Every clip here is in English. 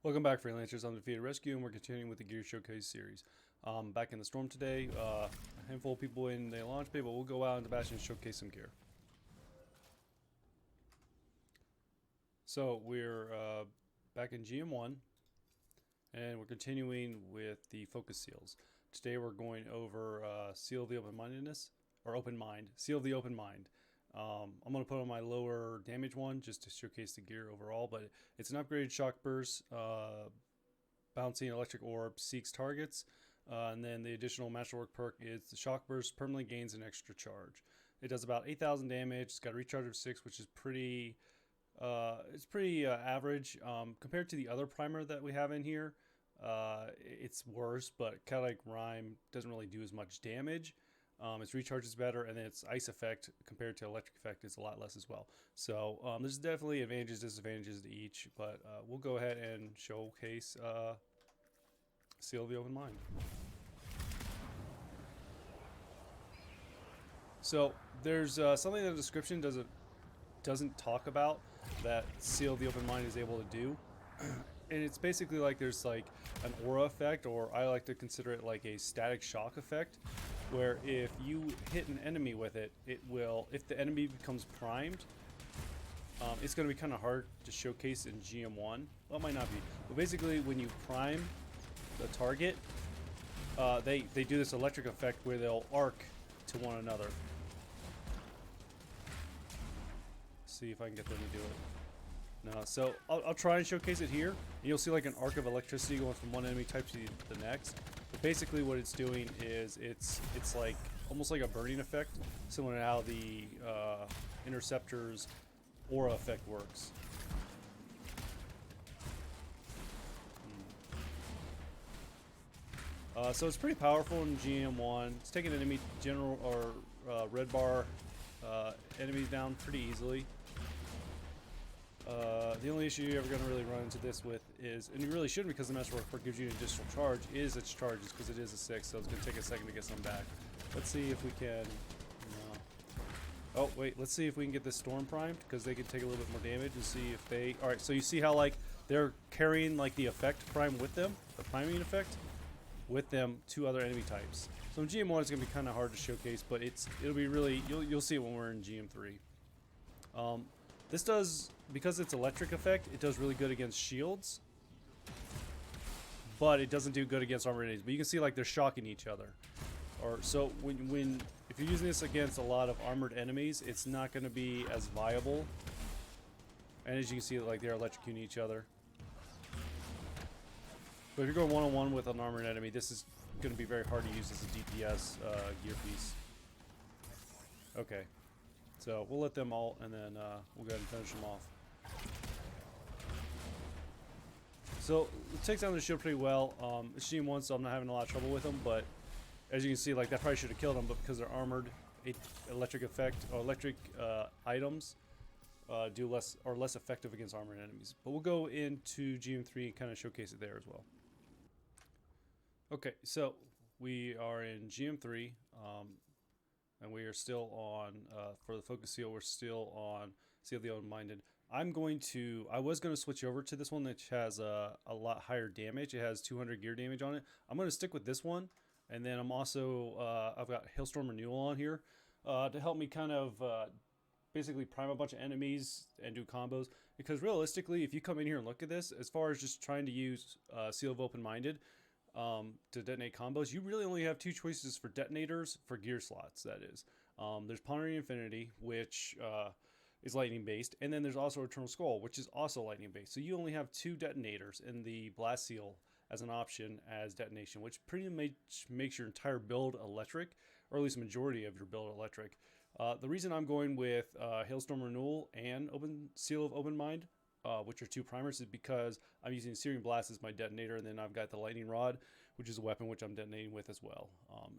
Welcome back, Freelancers. I'm Defeated Rescue, and we're continuing with the Gear Showcase series. Back in the storm today, a handful of people in the launch bay, but we'll go out into Bastion and showcase some gear. So we're back in GM1, and we're continuing with the focus seals. Today we're going over Seal of the Open-Mindedness, or Open Mind, Seal of the Open Mind. I'm going to put on my lower damage one just to showcase the gear overall, but it's an upgraded shock burst, bouncing electric orb, seeks targets, and then the additional masterwork perk is the shock burst permanently gains an extra charge. It does about 8,000 damage. It's got a recharge of 6, which is pretty average compared to the other primer that we have in here. It's worse, but kind of like Rhyme doesn't really do as much damage. Its recharge is better, and then its ice effect compared to electric effect is a lot less as well. So there's definitely advantages, disadvantages to each, but we'll go ahead and showcase Seal of the Open Mind. So there's something in the description doesn't talk about that Seal of the Open Mind is able to do. And it's basically like there's like an aura effect, or I like to consider it like a static shock effect, where if you hit an enemy with it, it will, if the enemy becomes primed, it's going to be kind of hard to showcase in GM1. Well, it might not be, but basically when you prime the target, they do this electric effect where they'll arc to one another. See if I can get them to do it. No, so I'll try and showcase it here. And you'll see like an arc of electricity going from one enemy type to the next. But basically what it's doing is it's like almost like a burning effect, similar to how the Interceptor's aura effect works. So it's pretty powerful in GM1. It's taking enemy general or red bar enemies down pretty easily. The only issue you're ever going to really run into this with is, and you really shouldn't because the Masterwork perk gives you an additional charge, is its charges, because it is a 6, so it's going to take a second to get some back. Let's see if we can... No. Oh, wait, let's see if we can get this Storm primed, because they can take a little bit more damage, and see if they... Alright, so you see how, like, they're carrying, like, the effect prime with them, the priming effect, with them to other enemy types. So in GM1 it's going to be kind of hard to showcase, but it'll be really... You'll see it when we're in GM3. This does, because it's electric effect, it does really good against shields, but it doesn't do good against armored enemies. But you can see like they're shocking each other. Or so if you're using this against a lot of armored enemies, it's not going to be as viable. And as you can see, like they're electrocuting each other. But if you're going one-on-one with an armored enemy, this is going to be very hard to use as a DPS gear piece. Okay. So we'll let them ult, and then we'll go ahead and finish them off. So it takes down the shield pretty well. It's GM1, so I'm not having a lot of trouble with them, but as you can see, like that probably should have killed them, but because they're armored, electric effect or electric items do less effective against armored enemies. But we'll go into GM3 and kind of showcase it there as well. Okay, so we are in GM3. And we are still on, for the focus seal, we're still on Seal of the Open-Minded. I was going to switch over to this one that has a lot higher damage. It has 200 gear damage on it. I'm going to stick with this one. And then I'm also, I've got Hailstorm Renewal on here to help me kind of basically prime a bunch of enemies and do combos. Because realistically, if you come in here and look at this, as far as just trying to use Seal of Open-Minded, to detonate combos, you really only have two choices for detonators for gear slots. That is, there's Pondering Infinity, which is lightning based, and then there's also Eternal Skull, which is also lightning based. So you only have two detonators in the Blast Seal as an option as detonation, which pretty much makes your entire build electric, or at least majority of your build electric. The reason I'm going with Hailstorm Renewal and Seal of Open Mind, which are two primers, is because I'm using Searing Blast as my detonator, and then I've got the Lightning Rod, which is a weapon which I'm detonating with as well.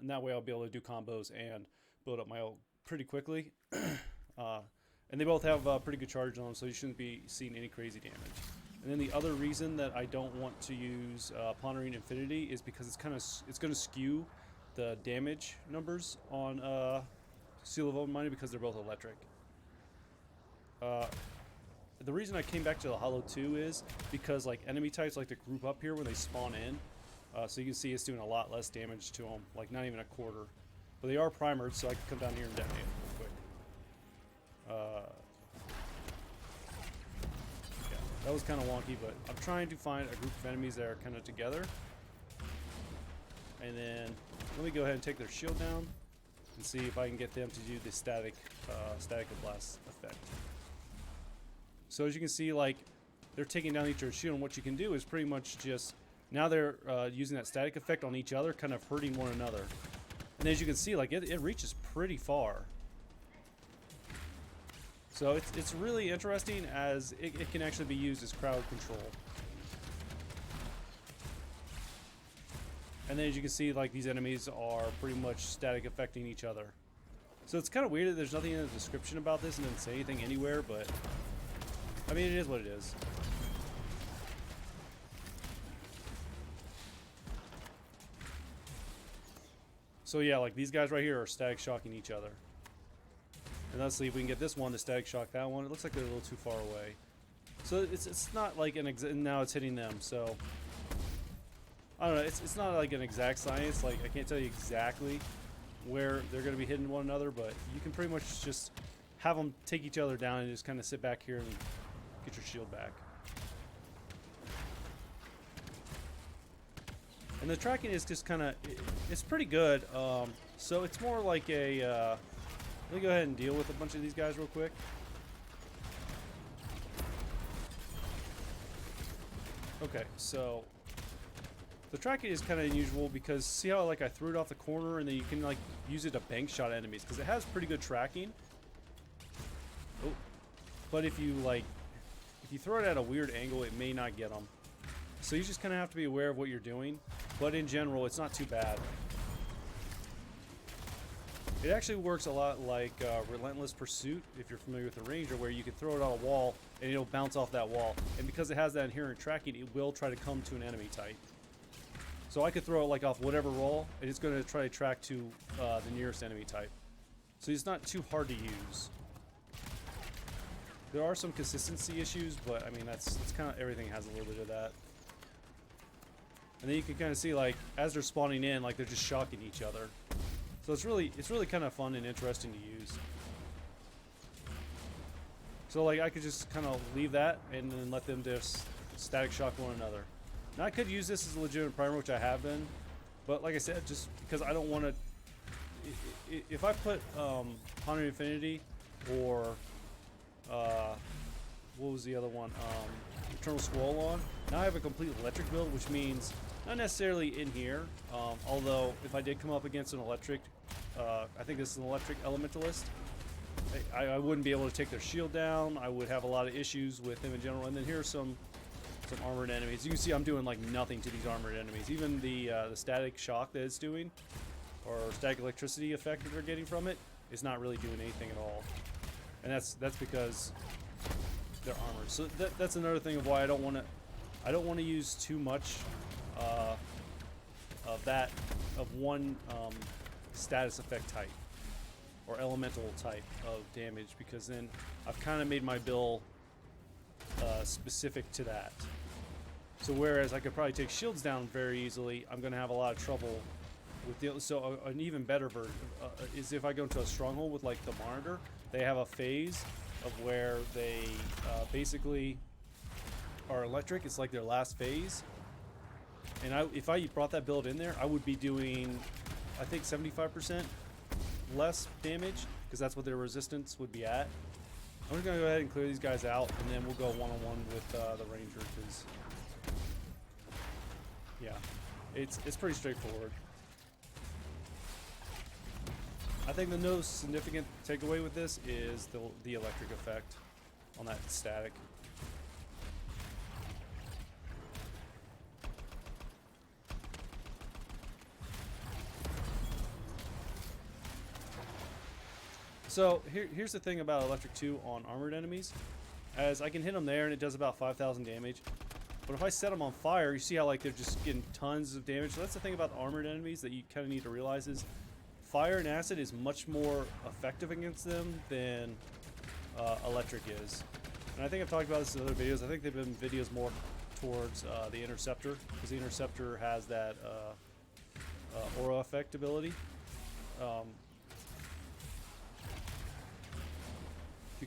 And that way I'll be able to do combos and build up my ult pretty quickly. And they both have pretty good charge on them, so you shouldn't be seeing any crazy damage. And then the other reason that I don't want to use Pondering Infinity is because it's going to skew the damage numbers on Seal of Open Minded because they're both electric. the reason I came back to the Hollow 2 is because like enemy types like to group up here when they spawn in. So you can see it's doing a lot less damage to them, like not even a quarter. But they are primered, so I can come down here and detonate them real quick. Yeah, that was kind of wonky, but I'm trying to find a group of enemies that are kind of together. And then let me go ahead and take their shield down and see if I can get them to do the static blast effect. So as you can see, like, they're taking down each other's shield, and what you can do is pretty much just, now they're using that static effect on each other, kind of hurting one another. And as you can see, like, it reaches pretty far. So it's really interesting, as it can actually be used as crowd control. And then as you can see, like, these enemies are pretty much static affecting each other. So it's kind of weird that there's nothing in the description about this and doesn't say anything anywhere, but I mean, it is what it is. So yeah, like these guys right here are static shocking each other. And let's see if we can get this one to static shock that one. It looks like they're a little too far away. So it's not like now it's hitting them, so I don't know, it's not like an exact science. Like, I can't tell you exactly where they're going to be hitting one another, but you can pretty much just have them take each other down and just kind of sit back here and get your shield back. And the tracking is just kind of, it's pretty good. So it's more like a, let me go ahead and deal with a bunch of these guys real quick. Okay, so the tracking is kind of unusual because see how like I threw it off the corner and then you can like use it to bank shot enemies because it has pretty good tracking. Oh, but if you throw it at a weird angle, it may not get them. So you just kind of have to be aware of what you're doing. But in general, it's not too bad. It actually works a lot like Relentless Pursuit, if you're familiar with the Ranger, where you can throw it on a wall and it'll bounce off that wall. And because it has that inherent tracking, it will try to come to an enemy type. So I could throw it like off whatever wall, and it's going to try to track to the nearest enemy type. So it's not too hard to use. There are some consistency issues, but I mean that's kind of, everything has a little bit of that. And then you can kind of see like as they're spawning in, like they're just shocking each other. So it's really kind of fun and interesting to use. So like I could just kind of leave that and then let them just static shock one another. Now I could use this as a legitimate primer, which I have been, but like I said, just because I don't want to. If I put Haunted Infinity or what was the other one? Eternal Scroll on. Now I have a complete electric build, which means not necessarily in here. Although if I did come up against an electric, I think this is an electric elementalist. I wouldn't be able to take their shield down. I would have a lot of issues with them in general. And then here's some armored enemies. You can see I'm doing like nothing to these armored enemies. Even the static shock that it's doing, or static electricity effect that they're getting from it, is not really doing anything at all. And that's because they're armored. So that's another thing of why I don't want to use too much of one status effect type or elemental type of damage, because then I've kind of made my build specific to that. So whereas I could probably take shields down very easily, I'm going to have a lot of trouble with the. So an even better version is if I go into a stronghold with like the monitor. They have a phase of where they basically are electric. It's like their last phase. And if I brought that build in there, I would be doing, I think, 75% less damage, because that's what their resistance would be at. I'm just going to go ahead and clear these guys out, and then we'll go one-on-one with the Ranger, because, yeah, it's pretty straightforward. I think the most significant takeaway with this is the electric effect on that static. So here's the thing about Electric 2 on armored enemies, as I can hit them there and it does about 5,000 damage. But if I set them on fire, you see how like they're just getting tons of damage. So that's the thing about armored enemies that you kind of need to realize is fire and acid is much more effective against them than electric is. And I think I've talked about this in other videos. I think they've been videos more towards the Interceptor, because the Interceptor has that aura effect ability. You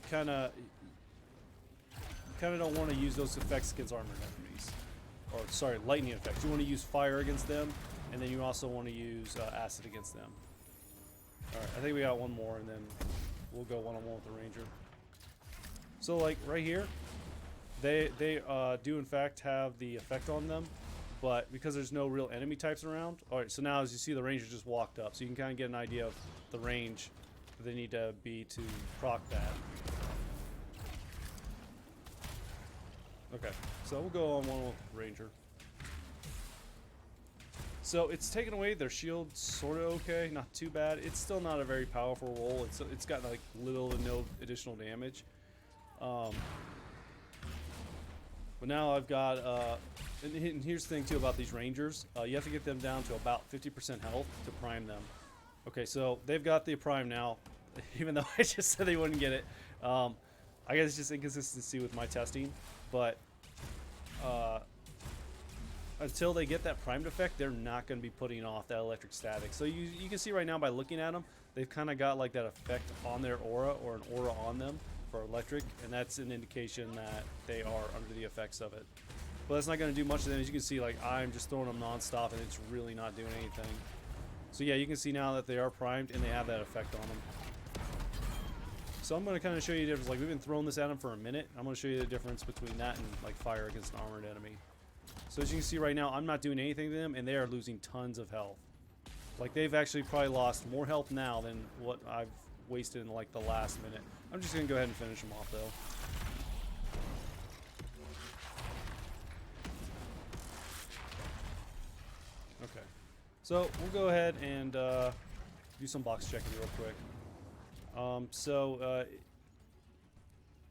kind of don't want to use those effects against armored enemies, or sorry, lightning effects. You want to use fire against them, and then you also want to use acid against them. All right, I think we got one more, and then we'll go one-on-one with the ranger. So like right here, they do in fact have the effect on them, but because there's no real enemy types around. All right, so now as you see, the ranger just walked up, so you can kind of get an idea of the range that they need to be to proc that. Okay, so we'll go on one with ranger. So it's taken away their shield, sort of okay, not too bad. It's still not a very powerful roll. It's got like little to no additional damage. But now I've got, and here's the thing too about these rangers. You have to get them down to about 50% health to prime them. Okay, so they've got the prime now, even though I just said they wouldn't get it. I guess it's just inconsistency with my testing, but until they get that primed effect, they're not going to be putting off that electric static. So you can see right now by looking at them, they've kind of got like that effect on their aura, or an aura on them for electric, and that's an indication that they are under the effects of it. But that's not going to do much of them. As you can see, like I'm just throwing them non-stop, and it's really not doing anything. So yeah, you can see now that they are primed and they have that effect on them. So I'm going to kind of show you the difference. Like we've been throwing this at them for a minute. I'm going to show you the difference between that and like fire against an armored enemy. So as you can see right now, I'm not doing anything to them, and they are losing tons of health. Like they've actually probably lost more health now than what I've wasted in like the last minute. I'm just going to go ahead and finish them off though. Okay. So we'll go ahead and do some box checking real quick.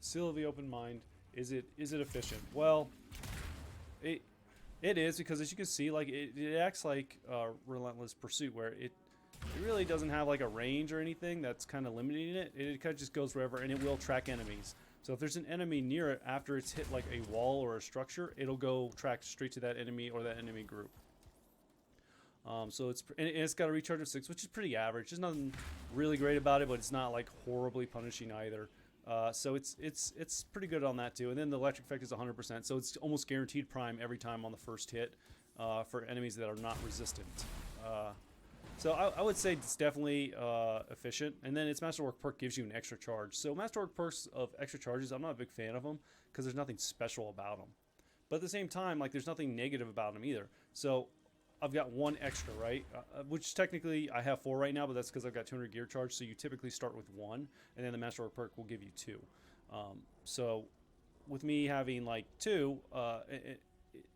Seal of the open mind. Is it efficient? Well, it is, because as you can see, like it acts like relentless pursuit, where it really doesn't have like a range or anything that's kind of limiting it. It kind of just goes wherever, and it will track enemies. So if there's an enemy near it after it's hit like a wall or a structure, it'll go track straight to that enemy or that enemy group. So it's got a recharge of 6, which is pretty average. There's nothing really great about it, but it's not like horribly punishing either. So it's pretty good on that too. And then the electric effect is 100%, so it's almost guaranteed prime every time on the first hit for enemies that are not resistant. So I would say it's definitely efficient. And then its Masterwork perk gives you an extra charge. So Masterwork perks of extra charges, I'm not a big fan of them because there's nothing special about them. But at the same time, like there's nothing negative about them either. So I've got one extra, right? Which technically I have 4 right now, but that's because I've got 200 gear charge. So you typically start with 1, and then the Masterwork perk will give you 2. So with me having like 2,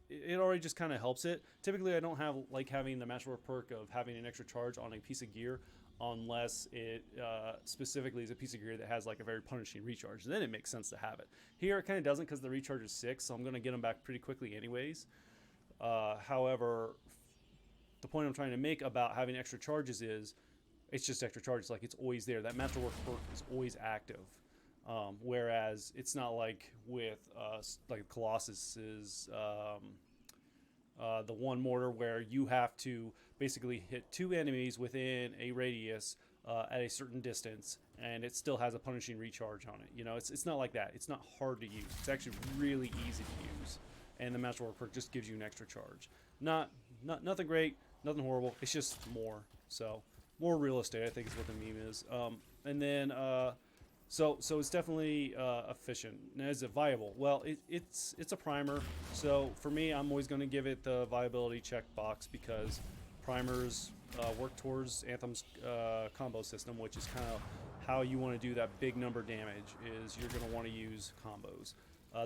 it already just kind of helps it. Typically, I don't have like having the Masterwork perk of having an extra charge on a piece of gear unless it specifically is a piece of gear that has like a very punishing recharge. Then it makes sense to have it. Here, it kind of doesn't because the recharge is 6, so I'm going to get them back pretty quickly anyways. However, the point I'm trying to make about having extra charges is it's just extra charges. Like it's always there. That Masterwork perk is always active. Whereas it's not like with like Colossus's the one mortar where you have to basically hit 2 enemies within a radius at a certain distance, and it still has a punishing recharge on it. You know, it's not like that. It's not hard to use. It's actually really easy to use, and the Masterwork perk just gives you an extra charge. Nothing great, nothing horrible. It's just more. So more real estate, I think, is what the meme is. And then so it's definitely efficient. Now, is it viable? Well, it's a primer. So for me, I'm always going to give it the viability checkbox because primers work towards Anthem's combo system, which is kind of how you want to do that big number damage. Is you're going to want to use combos.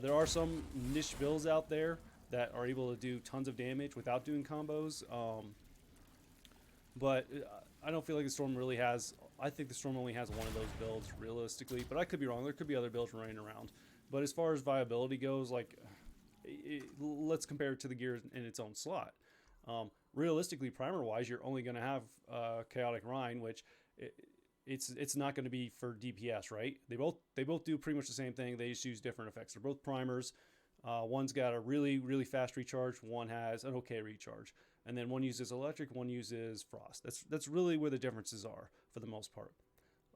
There are some niche builds out there that are able to do tons of damage without doing combos. But I don't feel like the Storm really has. I think the Storm only has one of those builds realistically, but I could be wrong. There could be other builds running around. But as far as viability goes, like let's compare it to the gear in its own slot. Realistically, primer-wise, you're only going to have Chaotic Rhine, which it's not going to be for DPS, right? They both do pretty much the same thing. They just use different effects. They're both primers. One's got a really fast recharge. One has an okay recharge, and then one uses electric. One uses frost. That's really where the differences are for the most part.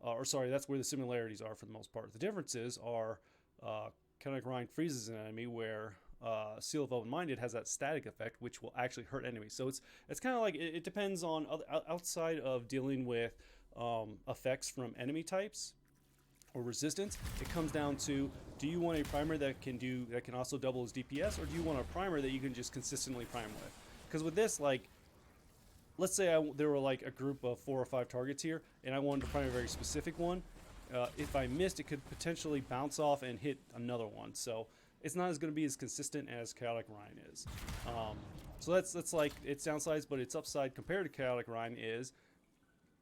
Or sorry, that's where the similarities are for the most part. The differences are Kinetic Rind freezes an enemy, where Seal of Open-Minded has that static effect, which will actually hurt enemies. So it's kind of like it depends on outside of dealing with effects from enemy types or resistance. It comes down to, do you want a primer that can also double as DPS, or do you want a primer that you can just consistently prime with? Because with this, like, let's say there were like a group of 4 or 5 targets here, and I wanted to prime a very specific one. If I missed, it could potentially bounce off and hit another one. So it's not going to be as consistent as Chaotic Rhine is. So that's like its downsides, but its upside compared to Chaotic Rhine is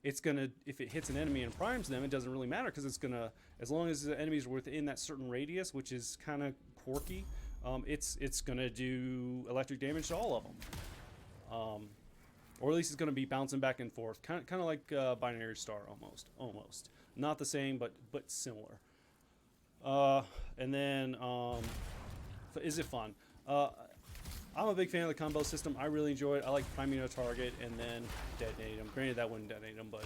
it's gonna, if it hits an enemy and primes them, it doesn't really matter, because it's gonna, as long as the enemies are within that certain radius, which is kind of quirky, it's gonna do electric damage to all of them. Or at least it's gonna be bouncing back and forth, kind of like Binary Star almost. Not the same, but similar. And then, is it fun? I'm a big fan of the combo system. I really enjoy it. I like priming a target and then detonate them. Granted, that wouldn't detonate them, but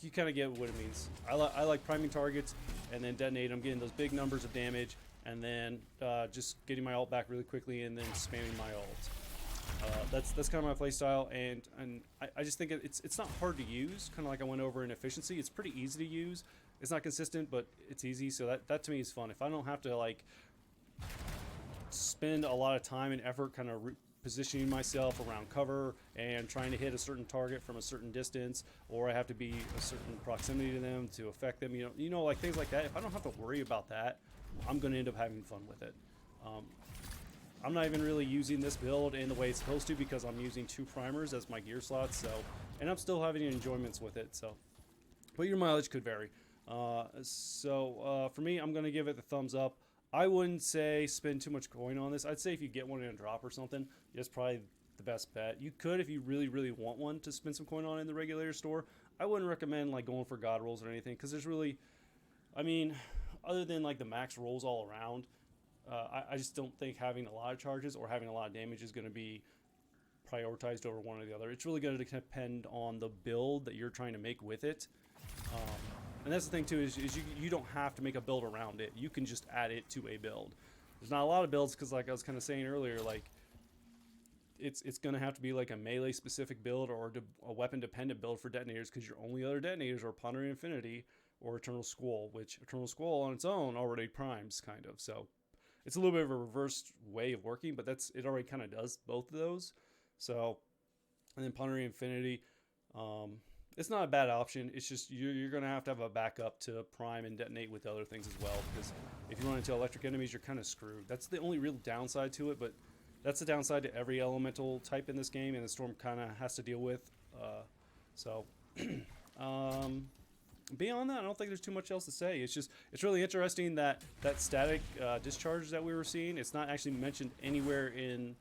you kind of get what it means. I like priming targets and then detonate them, getting those big numbers of damage, and then just getting my ult back really quickly and then spamming my ult. That's kind of my play style, and I just think it's not hard to use. Kind of like I went over in efficiency. It's pretty easy to use. It's not consistent, but it's easy. So that to me is fun. If I don't have to like spend a lot of time and effort kind of positioning myself around cover and trying to hit a certain target from a certain distance, or I have to be a certain proximity to them to affect them, you know, like things like that. If I don't have to worry about that, I'm going to end up having fun with it. I'm not even really using this build in the way it's supposed to, because I'm using 2 primers as my gear slots, so, and I'm still having enjoyments with it, so, but your mileage could vary. For me, I'm going to give it the thumbs up. I wouldn't say spend too much coin on this. I'd say if you get one in a drop or something, that's probably the best bet. You could, if you really want one, to spend some coin on in the regulator store. I wouldn't recommend like going for god rolls or anything, because there's really, I mean, other than like the max rolls all around, I just don't think having a lot of charges or having a lot of damage is going to be prioritized over one or the other. It's really going to depend on the build that you're trying to make with it. And that's the thing too, is you don't have to make a build around it. You can just add it to a build. There's not a lot of builds, because like I was kind of saying earlier, like it's going to have to be like a melee specific build or a weapon dependent build for detonators, because your only other detonators are Pondering Infinity or Eternal Squall, which Eternal Squall on its own already primes kind of. So it's a little bit of a reversed way of working, but it already kind of does both of those. So, and then Pondering Infinity, it's not a bad option. It's just you're going to have a backup to prime and detonate with other things as well, because if you run into electric enemies, you're kind of screwed. That's the only real downside to it, but that's the downside to every elemental type in this game, and the Storm kind of has to deal with. Beyond that, I don't think there's too much else to say. It's really interesting that static discharge that we were seeing, it's not actually mentioned anywhere in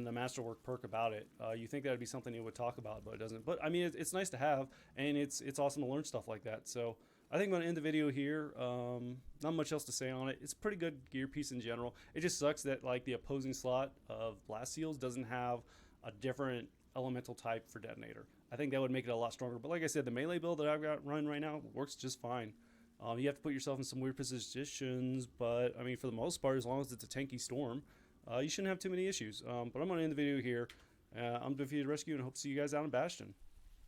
the Masterwork perk about it. You think that would be something you would talk about, but it doesn't. But I mean, it's nice to have, and it's awesome to learn stuff like that. So I think I'm going to end the video here. Not much else to say on it. It's a pretty good gear piece in general. It just sucks that like the opposing slot of Blast Seals doesn't have a different elemental type for detonator. I think that would make it a lot stronger. But like I said, the melee build that I've got running right now works just fine. You have to put yourself in some weird positions, but I mean, for the most part, as long as it's a tanky Storm, you shouldn't have too many issues. But I'm going to end the video here. I'm Defeated Rescue, and I hope to see you guys out in Bastion.